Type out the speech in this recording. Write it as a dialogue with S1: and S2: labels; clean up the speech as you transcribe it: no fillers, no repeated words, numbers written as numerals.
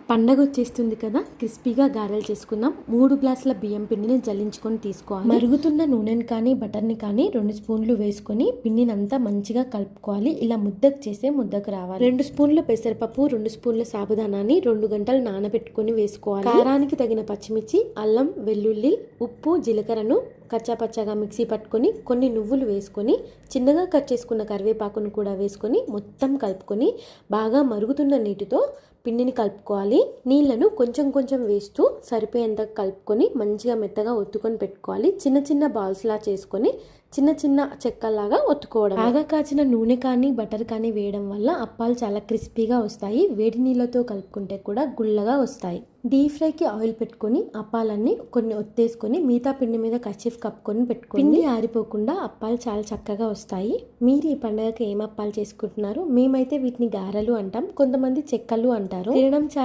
S1: పండగ వచ్చేస్తుంది కదా, క్రిస్పీగా గారెలు చేసుకుందాం. 3 గ్లాసుల బియ్యం పిండిని జల్లించుకొని తీసుకోవాలి. మరుగుతున్న నూనెని కానీ బటర్ని కానీ 2 స్పూన్లు వేసుకొని పిండిని అంతా మంచిగా కలుపుకోవాలి. ఇలా ముద్దకు చేసే ముద్దకు రావాలి. 2 స్పూన్ల పెసరపప్పు, 2 స్పూన్ల సాబుదానాన్ని 2 గంటలు నానబెట్టుకొని వేసుకోవాలి. కారానికి తగిన పచ్చిమిర్చి, అల్లం, వెల్లుల్లి, ఉప్పు, జీలకర్రను కచ్చాపచ్చాగా మిక్సీ పట్టుకొని కొన్ని నువ్వులు వేసుకొని చిన్నగా కట్ చేసుకున్న కరివేపాకును కూడా వేసుకొని మొత్తం కలుపుకొని బాగా మరుగుతున్న నీటితో పిండిని కలుపుకోవాలి. నీళ్లను కొంచెం కొంచెం వేస్తూ సరిపోయేంత కలుపుకొని మంచిగా మెత్తగా ఒత్తుకొని పెట్టుకోవాలి. చిన్న చిన్న బాల్స్లా చేసుకొని చిన్న చిన్న చెక్కల్లాగా ఒత్తుకోవడం. బాగా కాచిన నూనె కానీ బటర్ కానీ వేయడం వల్ల అప్పాలు చాలా క్రిస్పీగా వస్తాయి. వేడి నీళ్ళతో కలుపుకుంటే కూడా గుల్లగా వస్తాయి. డీప్ ఫ్రైకి ఆయిల్ పెట్టుకొని అప్పాలన్నీ కొన్ని ఒత్తేసుకొని మిగతా పిండి మీద కర్చీఫ్ కప్పుకొని పెట్టుకోండి. పిండి ఆరిపోకుండా అప్పాలు చాలా చక్కగా వస్తాయి. మీరు ఈ పండుగకి ఏం అప్పాలు చేసుకుంటున్నారు? మేమైతే వీటిని గారెలు అంటాం, కొంతమంది చెక్కలు అంటారు. తినడం చాలా